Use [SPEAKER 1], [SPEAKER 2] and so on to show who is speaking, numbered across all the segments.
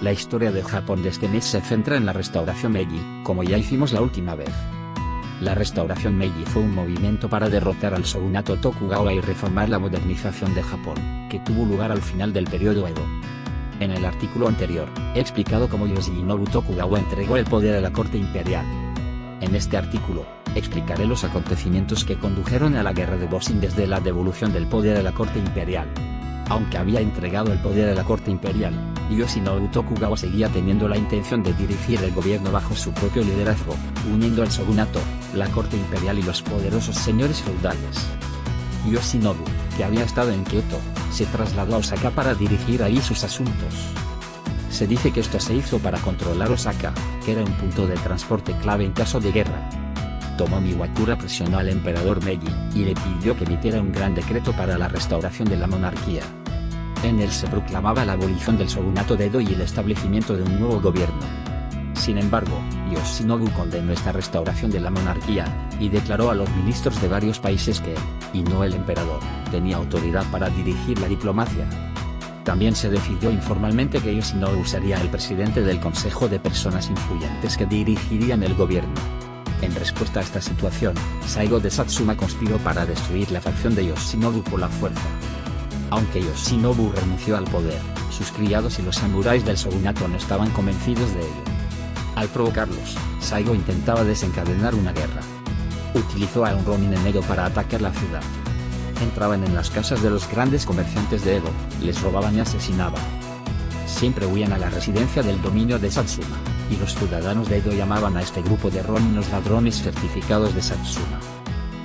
[SPEAKER 1] La historia de Japón de este mes se centra en la restauración Meiji, como ya hicimos la última vez. La restauración Meiji fue un movimiento para derrotar al shogunato Tokugawa y reformar la modernización de Japón, que tuvo lugar al final del periodo Edo. En el artículo anterior, he explicado cómo Yoshinobu Tokugawa entregó el poder a la corte imperial. En este artículo, explicaré los acontecimientos que condujeron a la guerra de Boshin desde la devolución del poder a la corte imperial. Aunque había entregado el poder a la corte imperial, Yoshinobu Tokugawa seguía teniendo la intención de dirigir el gobierno bajo su propio liderazgo, uniendo al shogunato, la corte imperial y los poderosos señores feudales. Yoshinobu, que había estado en Kioto, se trasladó a Osaka para dirigir ahí sus asuntos. Se dice que esto se hizo para controlar Osaka, que era un punto de transporte clave en caso de guerra. Tomomi Iwakura presionó al emperador Meiji, y le pidió que emitiera un gran decreto para la restauración de la monarquía. En él se proclamaba la abolición del shogunato de Edo y el establecimiento de un nuevo gobierno. Sin embargo, Yoshinobu condenó esta restauración de la monarquía, y declaró a los ministros de varios países que él, y no el emperador, tenía autoridad para dirigir la diplomacia. También se decidió informalmente que Yoshinobu sería el presidente del Consejo de Personas Influyentes que dirigirían el gobierno. En respuesta a esta situación, Saigo de Satsuma conspiró para destruir la facción de Yoshinobu por la fuerza. Aunque Yoshinobu renunció al poder, sus criados y los samuráis del shogunato no estaban convencidos de ello. Al provocarlos, Saigo intentaba desencadenar una guerra. Utilizó a un ronin en Edo para atacar la ciudad. Entraban en las casas de los grandes comerciantes de Edo, les robaban y asesinaban. Siempre huían a la residencia del dominio de Satsuma, y los ciudadanos de Edo llamaban a este grupo de ronin los ladrones certificados de Satsuma.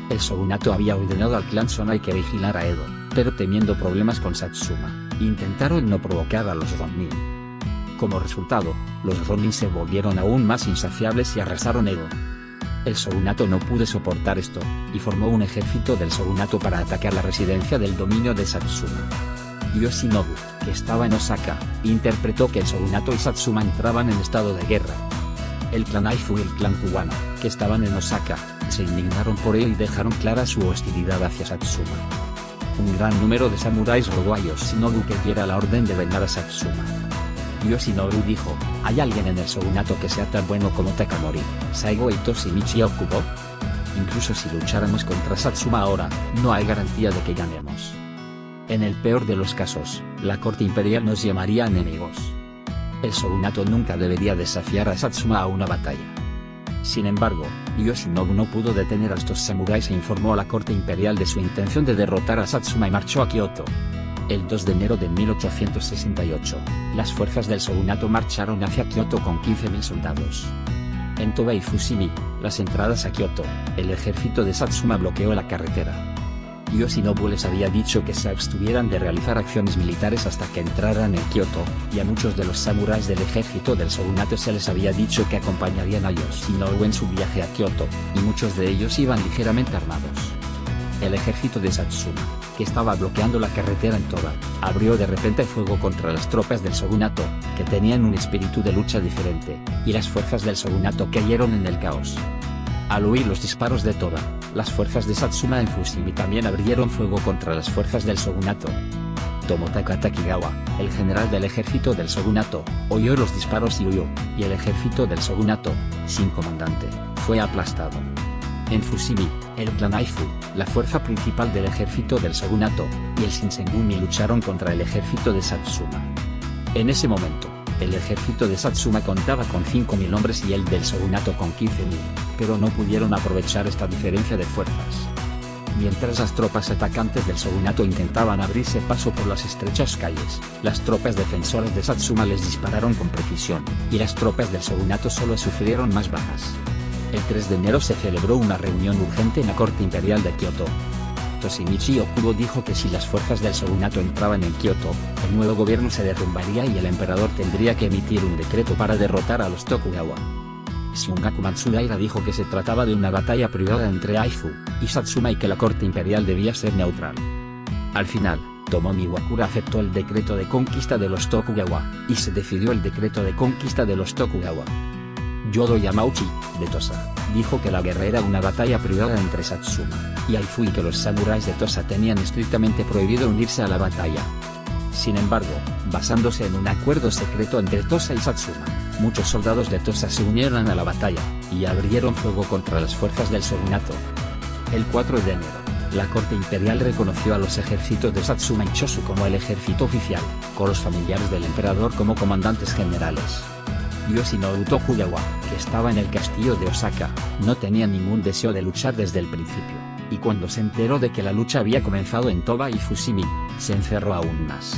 [SPEAKER 1] El shogunato había ordenado al clan Sonai que vigilara Edo, pero temiendo problemas con Satsuma, intentaron no provocar a los ronin. Como resultado, los ronin se volvieron aún más insaciables y arrasaron Edo. El shogunato no pudo soportar esto, y formó un ejército del shogunato para atacar la residencia del dominio de Satsuma. Yoshinobu, que estaba en Osaka, interpretó que el shogunato y Satsuma entraban en estado de guerra. El clan Aifu y el clan Kuwana, que estaban en Osaka, se indignaron por ello y dejaron clara su hostilidad hacia Satsuma. Un gran número de samuráis rogó a Yoshinobu que diera la orden de vengar a Satsuma. Yoshinobu dijo: ¿hay alguien en el shogunato que sea tan bueno como Takamori, Saigo y Toshimichi Okubo? Incluso si lucháramos contra Satsuma ahora, no hay garantía de que ganemos. En el peor de los casos, la corte imperial nos llamaría enemigos. El shogunato nunca debería desafiar a Satsuma a una batalla. Sin embargo, Yoshinobu no pudo detener a estos samuráis e informó a la corte imperial de su intención de derrotar a Satsuma y marchó a Kioto. El 2 de enero de 1868, las fuerzas del shogunato marcharon hacia Kioto con 15.000 soldados. En Toba y Fushimi, las entradas a Kioto, el ejército de Satsuma bloqueó la carretera. Yoshinobu les había dicho que se abstuvieran de realizar acciones militares hasta que entraran en Kioto, y a muchos de los samuráis del ejército del shogunato se les había dicho que acompañarían a Yoshinobu en su viaje a Kioto, y muchos de ellos iban ligeramente armados. El ejército de Satsuma, que estaba bloqueando la carretera en Toba, abrió de repente fuego contra las tropas del shogunato, que tenían un espíritu de lucha diferente, y las fuerzas del shogunato cayeron en el caos. Al oír los disparos de Toba, las fuerzas de Satsuma en Fushimi también abrieron fuego contra las fuerzas del shogunato. Tomotaka Takigawa, el general del ejército del shogunato, oyó los disparos y huyó, y el ejército del shogunato, sin comandante, fue aplastado. En Fushimi, el clan Aifu, la fuerza principal del ejército del shogunato, y el Shinsengumi lucharon contra el ejército de Satsuma. En ese momento, el ejército de Satsuma contaba con 5.000 hombres y el del shogunato con 15.000, pero no pudieron aprovechar esta diferencia de fuerzas. Mientras las tropas atacantes del shogunato intentaban abrirse paso por las estrechas calles, las tropas defensoras de Satsuma les dispararon con precisión, y las tropas del shogunato solo sufrieron más bajas. El 3 de enero se celebró una reunión urgente en la corte imperial de Kioto. Toshimichi Okubo dijo que si las fuerzas del shogunato entraban en Kioto, el nuevo gobierno se derrumbaría y el emperador tendría que emitir un decreto para derrotar a los Tokugawa. Shungaku Matsudaira dijo que se trataba de una batalla privada entre Aifu y Satsuma y que la corte imperial debía ser neutral. Al final, Tomomi Iwakura aceptó el decreto de conquista de los Tokugawa, y se decidió el decreto de conquista de los Tokugawa. Yodo Yamauchi, de Tosa, dijo que la guerra era una batalla privada entre Satsuma y Aifu y que los samuráis de Tosa tenían estrictamente prohibido unirse a la batalla. Sin embargo, basándose en un acuerdo secreto entre Tosa y Satsuma, muchos soldados de Tosa se unieron a la batalla, y abrieron fuego contra las fuerzas del shogunato. El 4 de enero, la corte imperial reconoció a los ejércitos de Satsuma y Chōshū como el ejército oficial, con los familiares del emperador como comandantes generales. Yoshinobu Tokugawa, que estaba en el castillo de Osaka, no tenía ningún deseo de luchar desde el principio, y cuando se enteró de que la lucha había comenzado en Toba y Fushimi, se encerró aún más.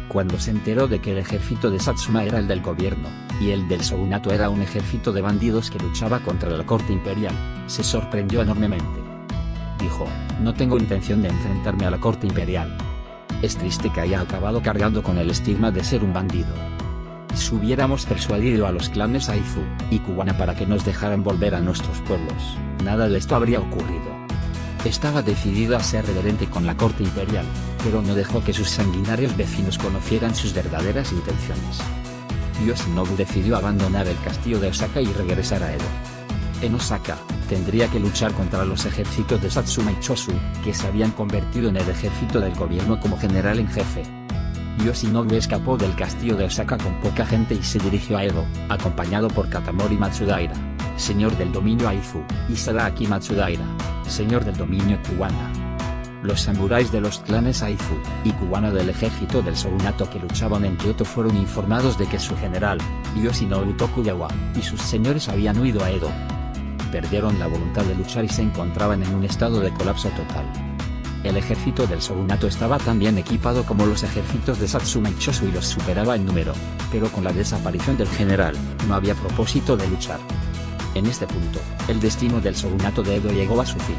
[SPEAKER 1] Cuando se enteró de que el ejército de Satsuma era el del gobierno, y el del shogunato era un ejército de bandidos que luchaba contra la corte imperial, se sorprendió enormemente. Dijo, no tengo intención de enfrentarme a la corte imperial. Es triste que haya acabado cargando con el estigma de ser un bandido. Si hubiéramos persuadido a los clanes Aizu y Kuwana para que nos dejaran volver a nuestros pueblos, nada de esto habría ocurrido. Estaba decidida a ser reverente con la corte imperial, pero no dejó que sus sanguinarios vecinos conocieran sus verdaderas intenciones. Yoshinobu decidió abandonar el castillo de Osaka y regresar a Edo. En Osaka, tendría que luchar contra los ejércitos de Satsuma y Chōshū, que se habían convertido en el ejército del gobierno como general en jefe. Yoshinobu escapó del castillo de Osaka con poca gente y se dirigió a Edo, acompañado por Katamori Matsudaira, señor del dominio Aizu, y Sadaaki Matsudaira, señor del dominio Kuwana. Los samuráis de los clanes Aizu y Kuwana del ejército del shogunato que luchaban en Kyoto fueron informados de que su general, Yoshinobu Tokugawa, y sus señores habían huido a Edo. Perdieron la voluntad de luchar y se encontraban en un estado de colapso total. El ejército del shogunato estaba tan bien equipado como los ejércitos de Satsuma y Chōshū y los superaba en número, pero con la desaparición del general, no había propósito de luchar. En este punto, el destino del shogunato de Edo llegó a su fin.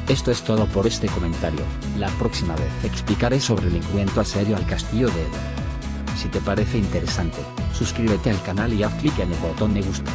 [SPEAKER 1] Esto es todo por este comentario. La próxima vez explicaré sobre el encuentro asedio al castillo de Edo. Si te parece interesante, suscríbete al canal y haz clic en el botón me gusta.